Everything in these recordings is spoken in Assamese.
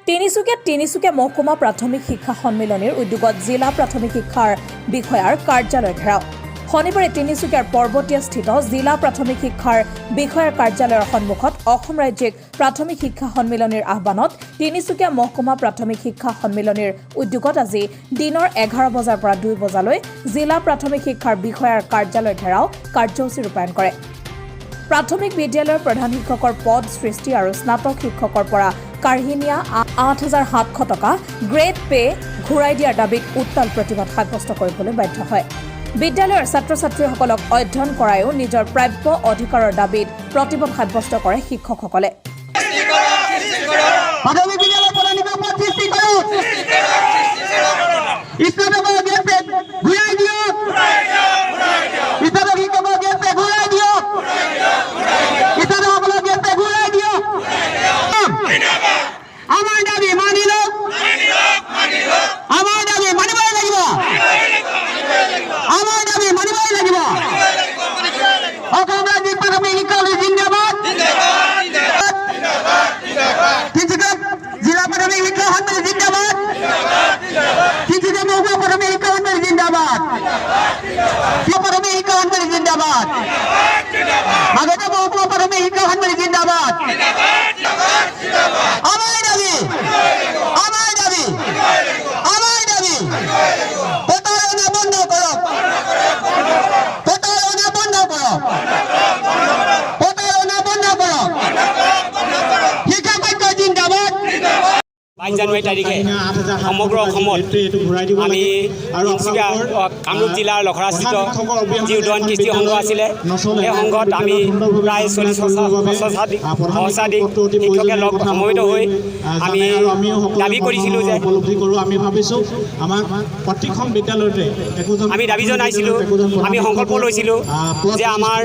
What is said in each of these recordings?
তিনিচুকীয়া মহকুমা প্ৰাথমিক শিক্ষা সন্মিলনীৰ উদ্যোগত জিলা প্ৰাথমিক শিক্ষাৰ বিষয়াৰ কাৰ্যালয় ঘেৰাও শনিবাৰে তিনিচুকীয়াৰ পৰ্বতীয়াস্থিত জিলা প্ৰাথমিক শিক্ষাৰ বিষয়াৰ কাৰ্যালয়ৰ সন্মুখত অসম ৰাজ্যিক প্ৰাথমিক শিক্ষা সন্মিলনীৰ আহ্বানত তিনিচুকীয়া মহকুমা প্ৰাথমিক শিক্ষা সন্মিলনীৰ উদ্যোগত আজি দিনৰ 11 বজাৰ পৰা 2 বজালৈ জিলা প্ৰাথমিক শিক্ষাৰ বিষয়াৰ কাৰ্যালয় ঘেৰাও কাৰ্যসূচী ৰূপায়ণ কৰে। প্ৰাথমিক বিদ্যালয়ৰ প্ৰধান শিক্ষকৰ পদ সৃষ্টি আৰু স্নাতক শিক্ষকৰ পৰা কাঢ়িনিয়া ৮৭০০ টকা গ্ৰেড পে ঘূৰাই দিয়াৰ দাবীত উত্তাল প্ৰতিবাদ সাব্যস্ত কৰিবলৈ বাধ্য হয়। বিদ্যালয়ৰ ছাত্ৰ-ছাত্ৰীসকলক অধ্যয়ন কৰায়ও নিজৰ প্ৰাপ্য অধিকাৰৰ দাবীত প্ৰতিবাদ সাব্যস্ত কৰে শিক্ষকসকলে। জানুৱাৰী তাৰিখে সমগ্ৰ অসমত আমি তিনিচুকীয়া কামৰূপ জিলাৰ লখৰাস্থিত যি উদয়ন কৃষ্টি সংঘ আছিলে সেই সংঘত আমি প্ৰায় 40 সহস্ৰাধিক শিক্ষকে লগ সমবেত হৈ আমি দাবী কৰিছিলোঁ যে আমি ভাবিছোঁ আমাক প্ৰতিখন বিদ্যালয়তে আমি দাবী জনাইছিলোঁ, আমি সংকল্প লৈছিলোঁ যে আমাৰ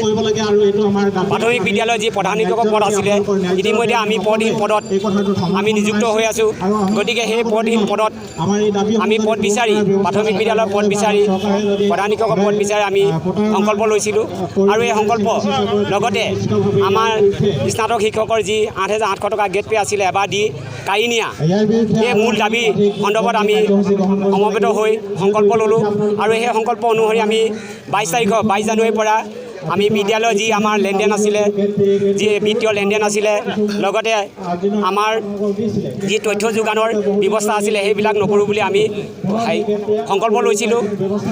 প্ৰাথমিক বিদ্যালয়ৰ যি প্ৰধান শিক্ষকৰ পদ আছিলে ইতিমধ্যে আমি পদহীন পদত আমি নিযুক্ত হৈ আছোঁ। গতিকে সেই পদহীন পদত আমি পদ বিচাৰি প্ৰাথমিক বিদ্যালয়ৰ পদ বিচাৰি প্ৰধান শিক্ষকৰ পদ বিচাৰি আমি সংকল্প লৈছিলোঁ আৰু এই সংকল্প লগতে আমাৰ স্নাতক শিক্ষকৰ যি ৮৮০০ টকা গেট পে আছিলে এবাৰ দি কাঢ়ি নিয়া এই মূল দাবী সন্দৰ্ভত আমি সমবেত হৈ সংকল্প ল'লোঁ আৰু সেই সংকল্প অনুসৰি আমি 22 জানুৱাৰীৰ পৰা আমি বিদ্যালয়ৰ যি আমাৰ লেনদেন আছিলে, যি বিত্তীয় লেনদেন আছিলে, লগতে আমাৰ যি তথ্য যোগানৰ ব্যৱস্থা আছিলে সেইবিলাক নকৰোঁ বুলি আমি সংকল্প লৈছিলোঁ।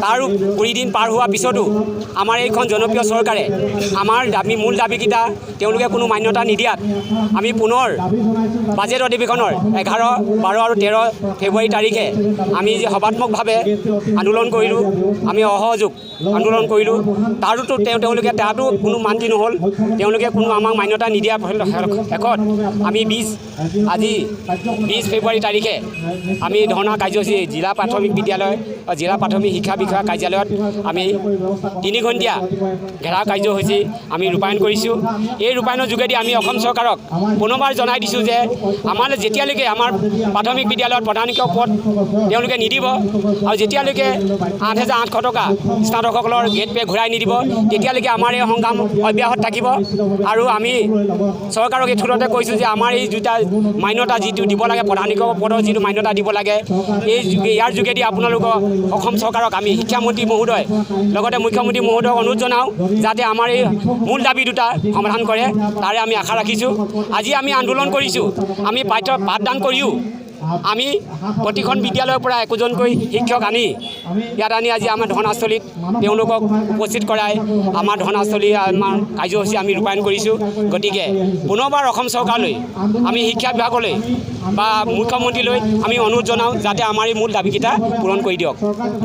তাৰো 20 দিন পাৰ হোৱাৰ পিছতো আমাৰ এইখন জনপ্ৰিয় চৰকাৰে আমাৰ মূল দাবীকেইটা তেওঁলোকে কোনো মান্যতা নিদিয়াত আমি পুনৰ বাজেট অধিৱেশনৰ 11, 12 আৰু 13 ফেব্ৰুৱাৰী তাৰিখে আমি যি সভাত্মকভাৱে আন্দোলন কৰিলোঁ, আমি অসহযোগ আন্দোলন কৰিলোঁ। তাতো কোনো মান্তি নহ'ল, তেওঁলোকে কোনো আমাক মান্যতা নিদিয়াৰ শেষত আমি 20 ফেব্ৰুৱাৰী তাৰিখে আমি ধৰ্ণা কাৰ্যসূচী জিলা প্ৰাথমিক বিদ্যালয় জিলা প্ৰাথমিক শিক্ষা বিষয়া কাৰ্যালয়ত আমি 3 ঘণ্টীয়া ঘেৰাও কাৰ্যসূচী আমি ৰূপায়ণ কৰিছোঁ। এই ৰূপায়ণৰ যোগেদি আমি অসম চৰকাৰক পুনৰবাৰ জনাই দিছোঁ যে আমালৈ যেতিয়ালৈকে আমাৰ প্ৰাথমিক বিদ্যালয়ত প্ৰধান শিক্ষক পদ তেওঁলোকে নিদিব আৰু যেতিয়ালৈকে ৮৮০০ টকা স্নাতকসকলৰ গেট পে ঘূৰাই নিদিব তেতিয়ালৈকে আমাৰ এই সংগ্ৰাম অব্যাহত থাকিব। আৰু আমি চৰকাৰক এই থোৰতে কৈছোঁ যে আমাৰ এই দুটা মান্যতা যিটো দিব লাগে, প্ৰধান শিক্ষকৰ পদৰ যিটো মান্যতা দিব লাগে, ইয়াৰ যোগেদি আপোনালোকক অসম চৰকাৰক আমি শিক্ষামন্ত্ৰী মহোদয় লগতে মুখ্যমন্ত্ৰী মহোদয়ক অনুৰোধ জনাওঁ যাতে আমাৰ এই মূল দাবী দুটা সমাধান কৰে, তাৰে আমি আশা ৰাখিছোঁ। আজি আমি আন্দোলন কৰিছোঁ, আমি পাঠদান কৰিও আমি প্ৰতিখন বিদ্যালয়ৰ পৰা একোজনকৈ শিক্ষক আনি ইয়াত আজি আমাৰ ধৰ্ণাস্থলীত তেওঁলোকক উপস্থিত কৰাই আমাৰ ধৰ্ণাস্থলী আমাৰ কাৰ্যসূচী আমি ৰূপায়ণ কৰিছোঁ। গতিকে পুনৰবাৰ অসম চৰকাৰলৈ আমি শিক্ষা বিভাগলৈ বা মুখ্যমন্ত্ৰীলৈ আমি অনুৰোধ জনাওঁ যাতে আমাৰ এই মূল দাবীকেইটা পূৰণ কৰি দিয়ক।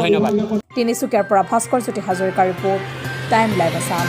ধন্যবাদ। তিনিচুকীয়াৰ পৰা ভাস্কৰ জ্যোতি হাজৰিকাৰ ৰিপৰ্ট, টাইম লাইভ আছাম।